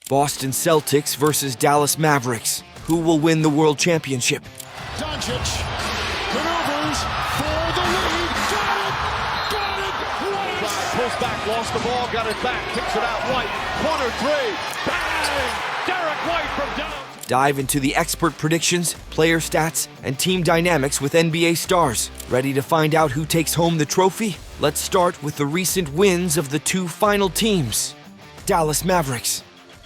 Boston Celtics versus Dallas Mavericks. Who will win the World Championship? DONCIC maneuvers for the lead. Got it! What a Pulls back, lost the ball, got it back, kicks it out. White, corner three. Bang! Derek White from down. Dive into the expert predictions, player stats, and team dynamics with NBA STARZ. Ready to find out who takes home the trophy? Let's start with the recent wins of the two final teams. Dallas Mavericks.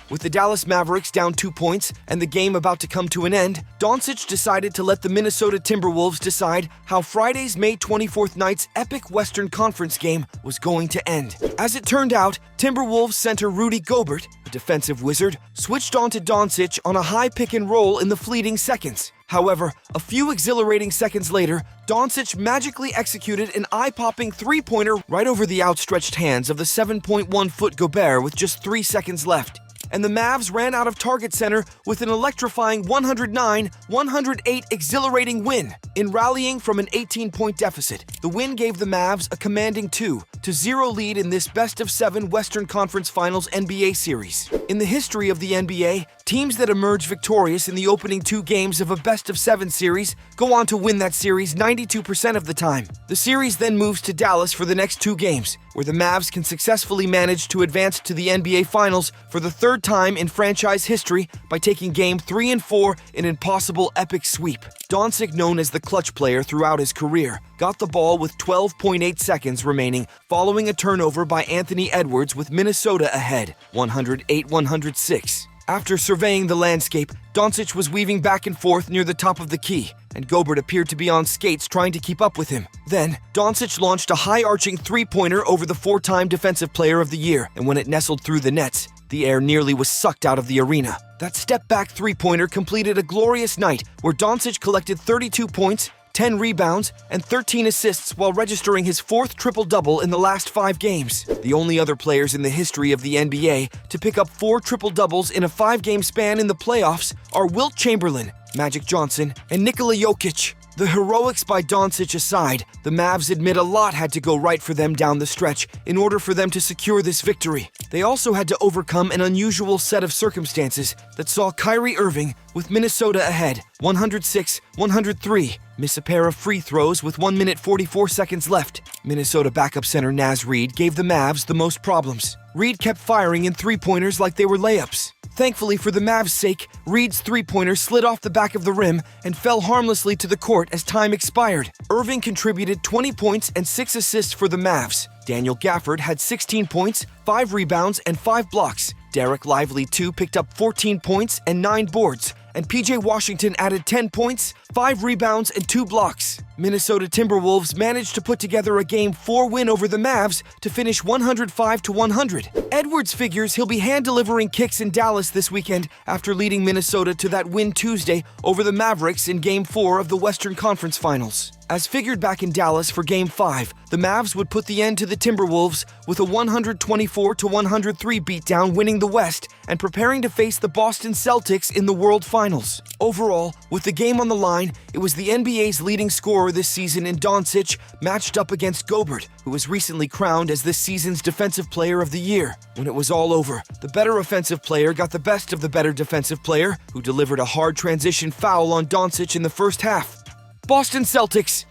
With the Dallas Mavericks down 2 points and the game about to come to an end, DONCIC decided to let the Minnesota Timberwolves decide how Friday's May 24th night's epic Western Conference game was going to end. As it turned out, Timberwolves center Rudy Gobert, a defensive wizard, switched on to DONCIC on a high pick and roll in the fleeting seconds. However, a few exhilarating seconds later, DONCIC magically executed an eye-popping three-pointer right over the outstretched hands of the 7.1-foot Gobert with just 3 seconds left. And the Mavs ran out of Target Center with an electrifying 109-108 exhilarating win. In rallying from an 18-point deficit, the win gave the Mavs a commanding 2-0 lead in this best-of-7 Western Conference Finals NBA series. In the history of the NBA, teams that emerge victorious in the opening 2 games of a best-of-7 series go on to win that series 92% of the time. The series then moves to Dallas for the next 2 games, where the Mavs can successfully manage to advance to the NBA Finals for the 3rd time in franchise history by taking Game 3 and 4 in an impossible epic sweep. DONCIC, known as the clutch player throughout his career, got the ball with 12.8 seconds remaining following a turnover by Anthony Edwards with Minnesota ahead, 108-106. After surveying the landscape, DONCIC was weaving back and forth near the top of the key, and Gobert appeared to be on skates trying to keep up with him. Then, DONCIC launched a high-arching three-pointer over the 4-time Defensive Player of the Year, and when it nestled through the nets, the air nearly was sucked out of the arena. That step-back three-pointer completed a glorious night where DONCIC collected 32 points, 10 rebounds, and 13 assists while registering his 4th triple-double in the last 5 games. The only other players in the history of the NBA to pick up 4 triple-doubles in a 5-game span in the playoffs are Wilt Chamberlain, Magic Johnson, and Nikola Jokic. The heroics by DONCIC aside, the Mavs admit a lot had to go right for them down the stretch in order for them to secure this victory. They also had to overcome an unusual set of circumstances that saw Kyrie Irving, with Minnesota ahead, 106-103, miss a pair of free throws with 1 minute 44 seconds left. Minnesota backup center Naz Reid gave the Mavs the most problems. Reid kept firing in three-pointers like they were layups. Thankfully for the Mavs' sake, Reid's three-pointer slid off the back of the rim and fell harmlessly to the court as time expired. Irving contributed 20 points and 6 assists for the Mavs. Daniel Gafford had 16 points, 5 rebounds, and 5 blocks. Derek Lively, too, picked up 14 points and 9 boards. And PJ Washington added 10 points, 5 rebounds, and 2 blocks. Minnesota Timberwolves managed to put together a Game 4 win over the Mavs to finish 105-100. Edwards figures he'll be hand-delivering kicks in Dallas this weekend after leading Minnesota to that win Tuesday over the Mavericks in Game 4 of the Western Conference Finals. As figured back in Dallas for Game 5, the Mavs would put the end to the Timberwolves with a 124-103 beatdown, winning the West and preparing to face the Boston Celtics in the World Finals. Overall, with the game on the line, it was the NBA's leading scorer this season in DONCIC matched up against Gobert, who was recently crowned as this season's Defensive Player of the Year. When it was all over, the better offensive player got the best of the better defensive player, who delivered a hard transition foul on DONCIC in the first half. Boston Celtics.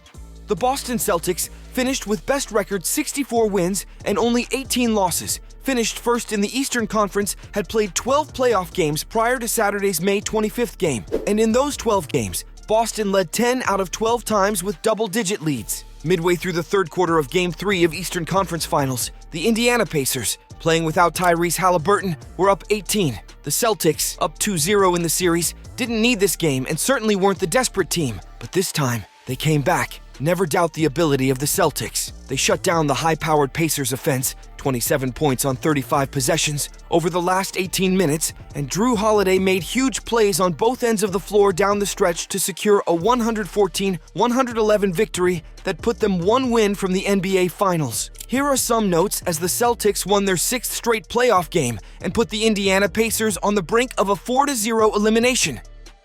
The Boston Celtics finished with best record 64 wins and only 18 losses. Finished first in the Eastern Conference, had played 12 playoff games prior to Saturday's May 25th game. And in those 12 games, Boston led 10 out of 12 times with double-digit leads. Midway through the 3rd quarter of Game 3 of Eastern Conference Finals, the Indiana Pacers, playing without Tyrese Halliburton, were up 18. The Celtics, up 2-0 in the series, didn't need this game and certainly weren't the desperate team. But this time, they came back. Never doubt the ability of the Celtics. They shut down the high-powered Pacers offense, 27 points on 35 possessions, over the last 18 minutes, and Drew Holiday made huge plays on both ends of the floor down the stretch to secure a 114-111 victory that put them 1 win from the NBA Finals. Here are some notes as the Celtics won their 6th straight playoff game and put the Indiana Pacers on the brink of a 4-0 elimination.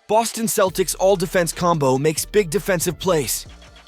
Boston Celtics all-defense combo makes big defensive plays.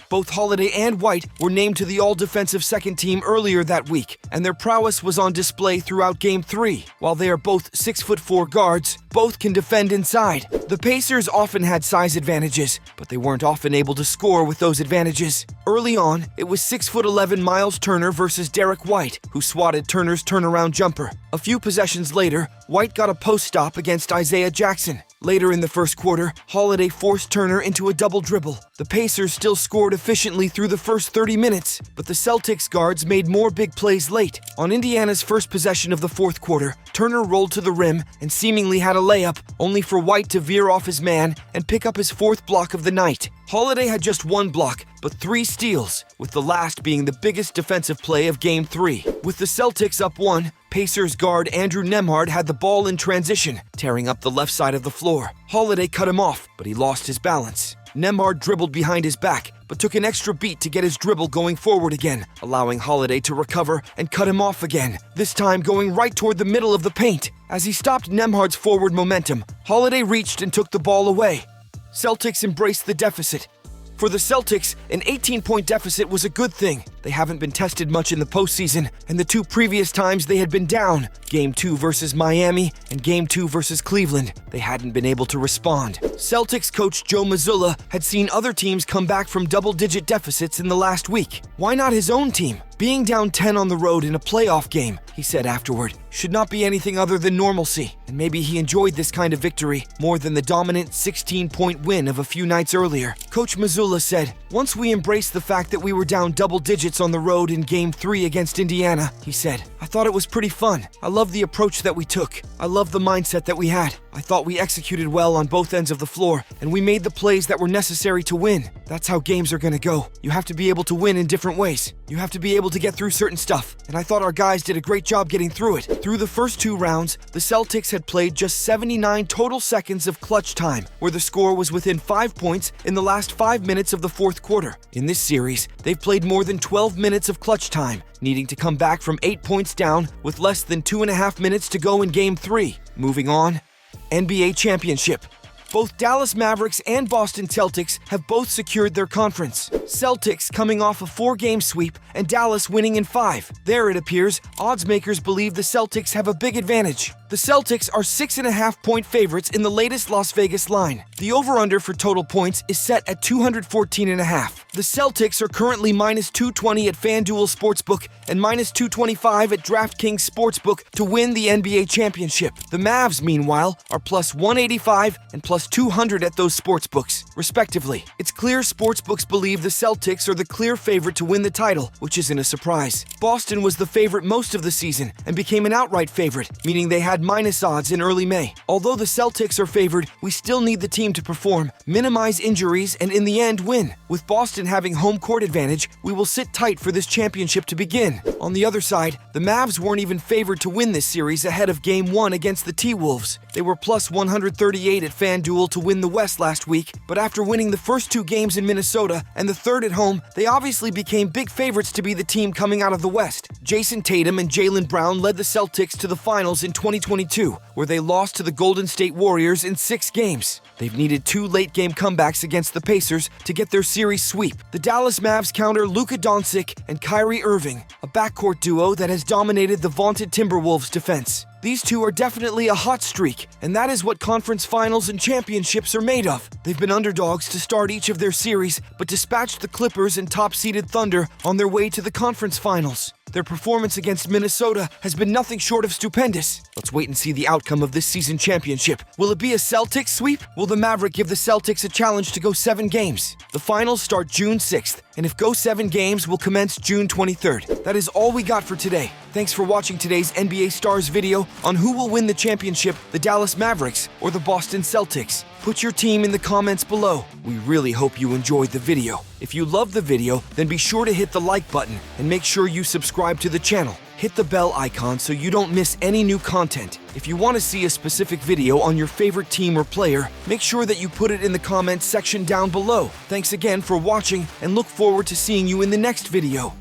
Both Holiday and White were named to the all-defensive second team earlier that week, and their prowess was on display throughout Game 3. While they are both 6'4" guards, both can defend inside. The Pacers often had size advantages, but they weren't often able to score with those advantages. Early on, it was 6'11" Miles Turner versus Derek White, who swatted Turner's turnaround jumper. A few possessions later, White got a post stop against Isaiah Jackson. Later in the first quarter, Holiday forced Turner into a double dribble. The Pacers still scored efficiently through the first 30 minutes, but the Celtics guards made more big plays late. On Indiana's first possession of the fourth quarter, Turner rolled to the rim and seemingly had a layup, only for White to veer off his man and pick up his fourth block of the night. Holiday had just one block, but 3 steals, with the last being the biggest defensive play of Game 3. With the Celtics up 1, Pacers guard Andrew Nembhard had the ball in transition, tearing up the left side of the floor. Holiday cut him off, but he lost his balance. Nembhard dribbled behind his back, but took an extra beat to get his dribble going forward again, allowing Holiday to recover and cut him off again, this time going right toward the middle of the paint. As he stopped Nembhard's forward momentum, Holiday reached and took the ball away. Celtics embraced the deficit. For the Celtics, an 18-point deficit was a good thing. They haven't been tested much in the postseason, and the 2 previous times they had been down, Game 2 versus Miami and Game 2 versus Cleveland, they hadn't been able to respond. Celtics coach Joe Mazzulla had seen other teams come back from double-digit deficits in the last week. Why not his own team? Being down 10 on the road in a playoff game, he said afterward, should not be anything other than normalcy, and maybe he enjoyed this kind of victory more than the dominant 16-point win of a few nights earlier. Coach Mazzulla said, "Once we embraced the fact that we were down double digits on the road in Game 3 against Indiana," he said, "I thought it was pretty fun. I love the approach that we took. I love the mindset that we had. I thought we executed well on both ends of the floor, and we made the plays that were necessary to win. That's how games are gonna go. You have to be able to win in different ways. You have to be able to get through certain stuff, and I thought our guys did a great job getting through it." Through the first 2 rounds, the Celtics had played just 79 total seconds of clutch time, where the score was within 5 points in the last 5 minutes of the fourth quarter. In this series, they've played more than 12 minutes of clutch time, needing to come back from 8 points down with less than 2.5 minutes to go in Game 3. Moving on, NBA Championship. Both Dallas Mavericks and Boston Celtics have both secured their conference. Celtics coming off a 4-game sweep and Dallas winning in 5. There, it appears, odds makers believe the Celtics have a big advantage. The Celtics are 6.5-point favorites in the latest Las Vegas line. The over-under for total points is set at 214.5. The Celtics are currently minus 220 at FanDuel Sportsbook and minus 225 at DraftKings Sportsbook to win the NBA championship. The Mavs, meanwhile, are plus 185 and plus 200 at those sportsbooks, respectively. It's clear sportsbooks believe the Celtics are the clear favorite to win the title, which isn't a surprise. Boston was the favorite most of the season and became an outright favorite, meaning they had minus odds in early May. Although the Celtics are favored, we still need the team to perform, minimize injuries, and in the end win. With Boston having home court advantage, we will sit tight for this championship to begin. On the other side, the Mavs weren't even favored to win this series ahead of Game 1 against the T-Wolves. They were plus 138 at FanDuel to win the West last week, but after winning the first 2 games in Minnesota and the third at home, they obviously became big favorites to be the team coming out of the West. Jason Tatum and Jaylen Brown led the Celtics to the finals in 2022, where they lost to the Golden State Warriors in 6 games. They've needed 2 late-game comebacks against the Pacers to get their series sweep. The Dallas Mavs counter Luka Doncic and Kyrie Irving, a backcourt duo that has dominated the vaunted Timberwolves defense. These two are definitely a hot streak, and that is what conference finals and championships are made of. They've been underdogs to start each of their series, but dispatched the Clippers and top-seeded Thunder on their way to the conference finals. Their performance against Minnesota has been nothing short of stupendous. Let's wait and see the outcome of this season championship. Will it be a Celtics sweep? Will the Maverick give the Celtics a challenge to go 7 games? The finals start June 6th, and if go 7 games will commence June 23rd. That is all we got for today. Thanks for watching today's NBA Stars video on who will win the championship, the Dallas Mavericks or the Boston Celtics. Put your team in the comments below. We really hope you enjoyed the video. If you loved the video, then be sure to hit the like button and make sure you subscribe to the channel. Hit the bell icon so you don't miss any new content. If you want to see a specific video on your favorite team or player, make sure that you put it in the comments section down below. Thanks again for watching and look forward to seeing you in the next video.